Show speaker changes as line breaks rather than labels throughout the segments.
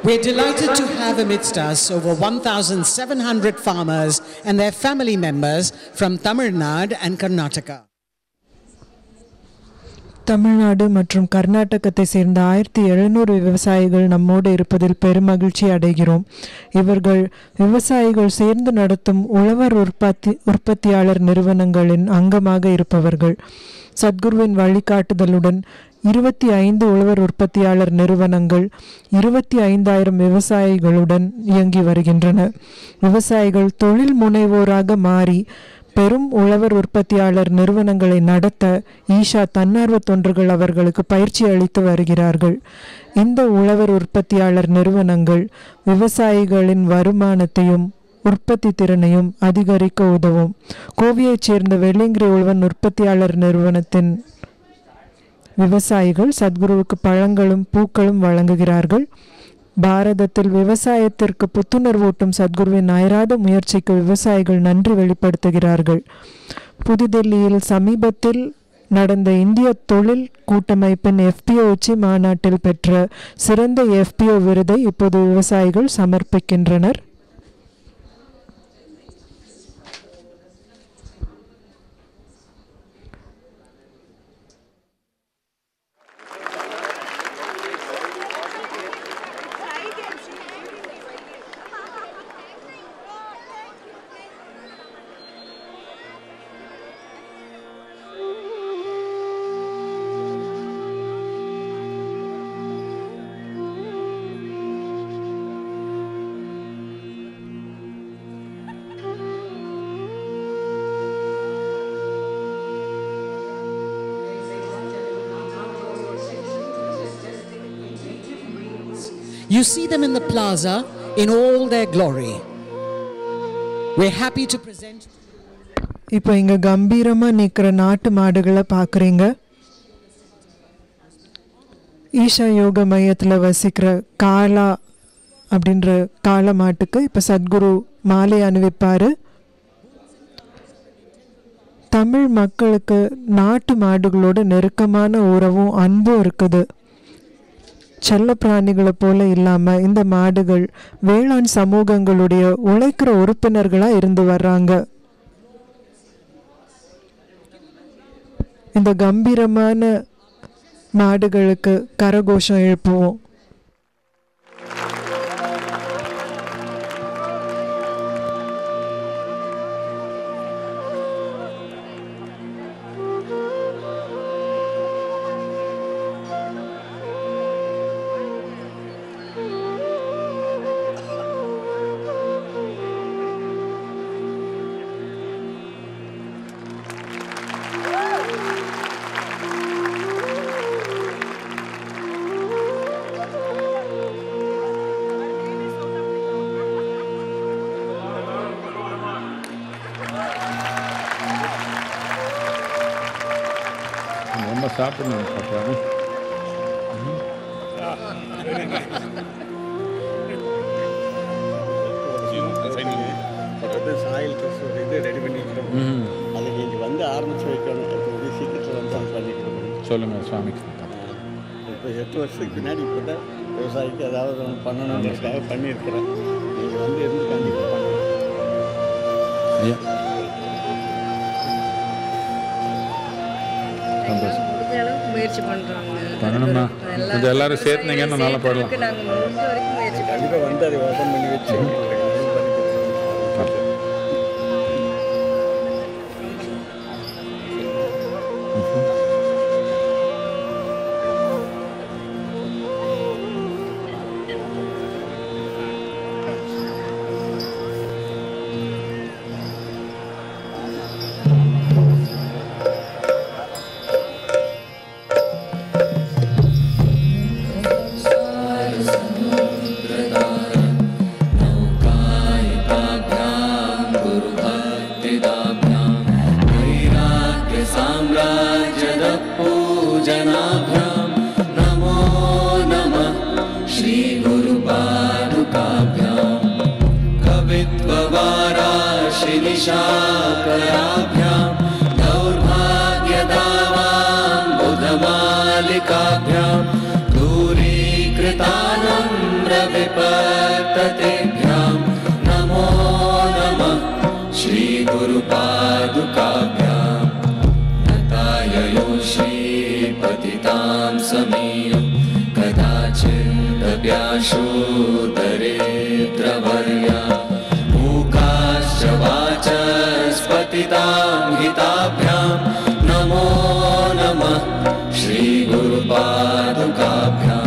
We're delighted to have amidst us over 1,700 farmers and their family members from Tamil Nadu and Karnataka.
Tamil Nadu மற்றும் கர்நாடகத்தை சேர்ந்த 1700 விவசாயிகள் நம்மோடு இருப்பதில் பெருமகிழ்ச்சி அடைகிறோம். இவர்கள் விவசாயிகள் சேர்ந்து நடத்தும் உழவர் உற்பத்தியாளர் நிறுவனங்களின் அங்கமாக இருப்பவர்கள். சத்குருவின் வழிகாட்டுதலுடன் 25 உழவர் உற்பத்தியாளர் நிறுவனங்கள் 25,000 விவசாயிகளுடன் இயங்கி வருகின்றன. விவசாயிகள் தொழில் முனைவோராக மாறி பெரும் உழவர் உற்பத்தியாளர் நிறுவனங்களை நடத்த ஈஷா தன்னார்வ தொண்டர்கள் அவர்களுக்கு பயிற்சி அளித்து வருகிறார்கள். இந்த உழவர் உற்பத்தியாளர் நிறுவனங்கள் விவசாயிகளின் வருமானத்தையும் உற்பத்தி திறனையும் அதிகரிக்க உதவும். கோவையைச் சேர்ந்த வெள்ளிங்கிரி உழவர் உற்பத்தியாளர் நிறுவனத்தின் விவசாயிகள் சத்குருவுக்கு பழங்களும் பூக்களும் வழங்குகிறார்கள். பாரதத்தில் விவசாயத்திற்கு புத்துணர்வூட்டும் சத்குருவின் அயராத முயற்சிக்கு விவசாயிகள் நன்றி வெளிப்படுத்துகிறார்கள். புதுதில்லியில் சமீபத்தில் நடந்த இந்திய தொழில் கூட்டமைப்பின் FPO உச்சி மாநாட்டில் பெற்ற சிறந்த FPO விருதை இப்போது விவசாயிகள் சமர்ப்பிக்கின்றனர்.
You see them in the plaza in all their glory. We're happy to present.
இப்போ இங்க கம்பீரமா நிற்கிற நாட்டு மாடுகளை பார்க்குறீங்க. ஈஷா யோக மையத்தில் வசிக்கிற காளா அப்படின்ற காளை மாட்டுக்கு இப்போ சத்குரு மாலை அணிவிப்பார். தமிழ் மக்களுக்கு நாட்டு மாடுகளோட நெருக்கமான உறவும் அன்பும் இருக்குது. செல்ல பிராணிகளை போல இல்லாமல் இந்த மாடுகள் வேளாண் சமூகங்களுடைய உழைக்கிற உறுப்பினர்களாக இருந்து வர்றாங்க. இந்த கம்பீரமான மாடுகளுக்கு கரகோஷம் எழுப்புவோம்.
சாப்பிடணும்
சாயில் இது ரெடி பண்ணிக்கிறோம். அதுக்கு இங்கே வந்து ஆரம்பித்து வைக்கணும். சீக்கிரத்தில் வந்து அது பண்ணிக்கிறோம்.
சொல்லுங்கள் சுவாமிக்கு.
இப்போ 8 வருஷத்துக்கு பின்னாடி இப்போ தான் விவசாயிக்கு ஏதாவது பண்ணணுன்றதுக்காக பண்ணியிருக்கிறேன். நீங்கள் வந்து இருந்து கண்டிப்பாக பண்ணணும்.
ஐயா
முயற்சி பண்ணுறாங்க.
பண்ணணும்னா கொஞ்சம் எல்லாரும் சேர்த்துனீங்கன்னா நல்லா போடலாம்.
நாங்கள் முடிஞ்ச வரைக்கும் முயற்சி
கண்டிப்பாக வந்து அதை ஓப்பன் பண்ணி வச்சு
नौका तेभ्यां नमो नमः श्रीगुरुपादुकाभ्यां नताययो श्रीपतितां समीयो कदाचिदप्याशोदरेन्द्रवर्या मूकाश्च वाचस्पतितां हिताभ्यां नमो नमः श्रीगुरुपादुकाभ्यां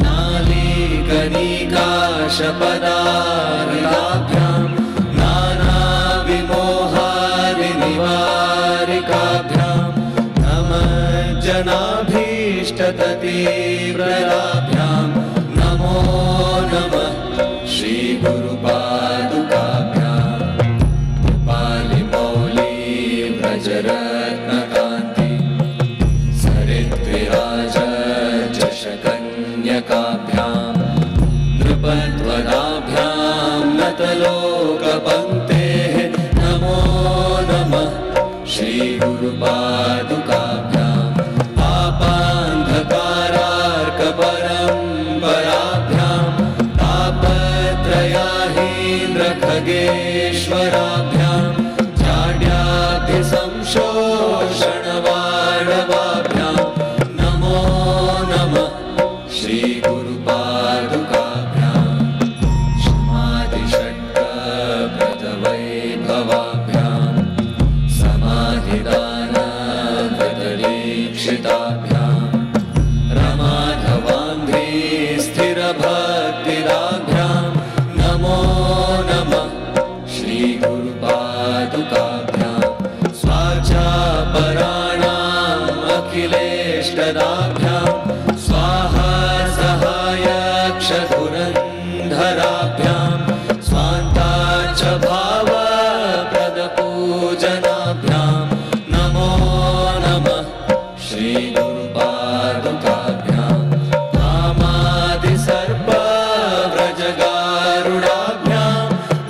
नालीकनिकाशपदारिकाभ्यां नानाविमोहादिनिवारिकाभ्यां नमज्जनाभीष्टततीव्रताभ्यां नमो नमः श्रीगुरुपादुकाभ्यां कृपालिमौली व्रजरत्नकान्ति सरिद्विराजशकन्यकाभ्यां नृपध्वनाभ्यां नतलोकपङ्क्तेः नमो नमः श्रीगुरुपादुकाभ्यां पापान्धकारार्कपरम्पराभ्यां तापत्रयाहीन्द्रखगेश्वराभ्यां जाड्याभिसंशोषणवाडवाभ्यां नमो नमः श्रीगुरुपादुकाभ्यां समाधिषट्कप्रदवैभवाभ्यां समाधिदानव्रतदीक्षिताभ्यां रमाधवान्ध्री स्थिरभक्तिदाभ्यां नमो नमः श्रीगुरुपादुकाभ्यां स्वाचापराणाम् अखिलेष्टदाभ्यां स्वाहा सहायक्षधुरन्धराभ्यां स्वान्ताच्च भावप्रदपूजनाभ्यां नमो नमः श्रीगुरुपादुकाभ्यां कामादिसर्पव्रजगारुडाभ्यां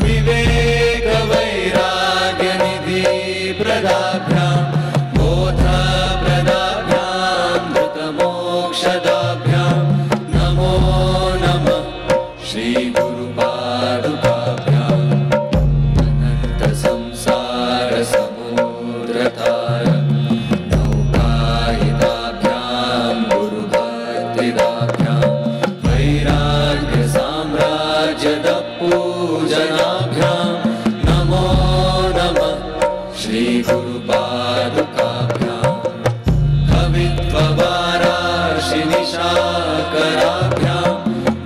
विवेकवैराग्यनिधिप्रदाभ्यां बोधप्रदाभ्यां धृतमोक्षदाभ्यां नमो नमः श्रीगुरुपादुकाभ्यां अनन्तसंसारसमुद्रतार नौकाहिताभ्यां गुरुभक्तिदाभ्यां वैराग्यसाम्राज्यदपूजनाभ्यां नमो नमः श्रीगुरुपादुकाभ्यां कवित्ववाराशिनिशाकराभ्यां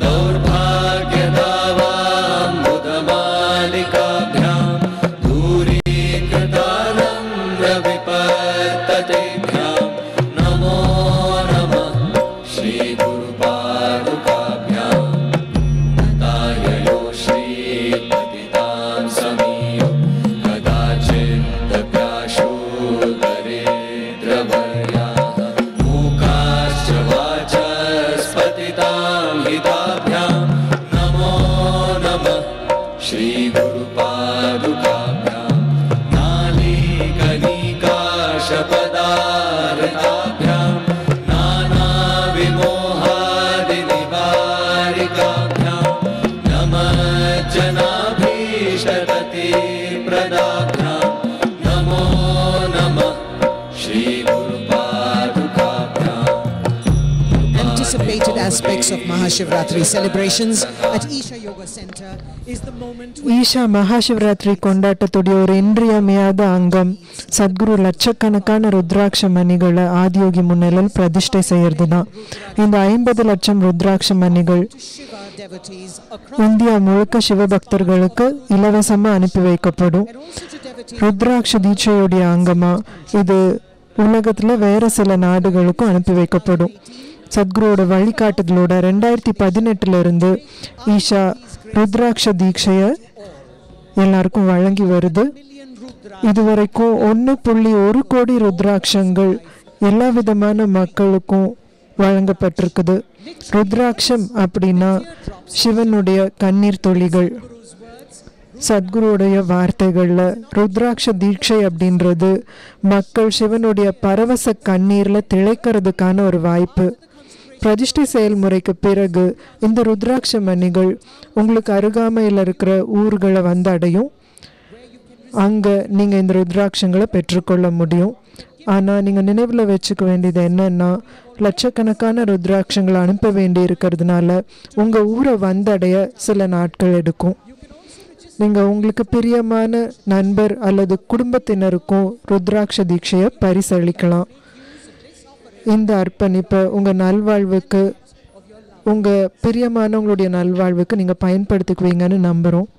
दौर्भाग्यदावाम्बुदमालिकाभ्यां दूरीकृतानम्रविपत्ततेभ्यां नमो नमः श्रीगुरुपादुकाभ्यां नताययो श्रीपतितां समीयो कदाचिदप्याशोदरेन्द्रवर्याः मूकाश्च वाचस्पतितां हिताभ्यां नमो नमः श्रीगुरुपादुकाभ्यां नालीकनिकाशपदारिकाभ्यां नानाविमोहादिनिवारिकाभ्यां नमज्जनाभीष्टततीप्रदाभ्यां नमो नमः श्रीगुरुपादुकाभ्यां
Anticipated aspects of Mahashivratri celebrations at Isha Yoga Center is the moment
Isha Mahashivratri கொண்டாட்டத்துடைய ஒரு இன்றியமையாத அங்கம் சத்குரு லட்சக்கணக்கான ருத்ராட்ச மணிகளை ஆதியோகி முன்னிலையில் பிரதிஷ்டை செய்யறது தான். இந்த 50 லட்சம் ருத்ராட்ச மணிகள்
Shiva devotees across
இந்தியா முழுக்க சிவபக்தர்களுக்கு இலவசமாக அனுப்பி வைக்கப்படும்.
and also to devotees
ருத்ராட்ச தீட்சையுடைய அங்கமா இது உலகத்துல வேற சில நாடுகளுக்கும் அனுப்பி வைக்கப்படும். சத்குருவோட வழிகாட்டுதலோட 2018 இருந்து ஈஷா ருத்ராட்ச தீட்சையை எல்லாருக்கும் வழங்கி வருது. இதுவரைக்கும் 1.1 கோடி ருத்ராட்சங்கள் எல்லா விதமான மக்களுக்கும் வழங்கப்பட்டிருக்குது. ருத்ராட்சம் அப்படின்னா சிவனுடைய கண்ணீர் துளிகள். சத்குருடைய வார்த்தைகளில் ருத்ராட்ச தீட்சை அப்படின்றது மக்கள் சிவனுடைய பரவச கண்ணீரில் திளைக்கிறதுக்கான ஒரு வாய்ப்பு. பிரதிஷ்டை செயல்முறைக்கு பிறகு இந்த ருத்ராட்ச மணிகள் உங்களுக்கு அருகாமையில் இருக்கிற ஊர்களை வந்து அடையும். அங்கே நீங்கள் இந்த ருத்ராட்சங்களை பெற்றுக்கொள்ள முடியும். ஆனால் நீங்கள் நினைவில் வச்சுக்க வேண்டியது என்னென்னா, லட்சக்கணக்கான ருத்ராட்சங்களை அனுப்ப வேண்டி இருக்கிறதுனால உங்கள் ஊரை வந்தடைய சில நாட்கள் எடுக்கும். நீங்கள் உங்களுக்கு பிரியமான நண்பர் அல்லது குடும்பத்தினருக்கும் ருத்ராட்ச தீட்சையை பரிசளிக்கலாம். இந்த அர்ப்பணிப்பை உங்கள் நல்வாழ்வுக்கு, உங்கள் பிரியமானவங்களுடைய நல்வாழ்வுக்கு நீங்கள் பயன்படுத்திக்குவீங்கன்னு நம்புகிறோம்.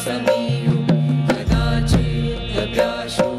Samiyu, Kadachi, Yabhyashu.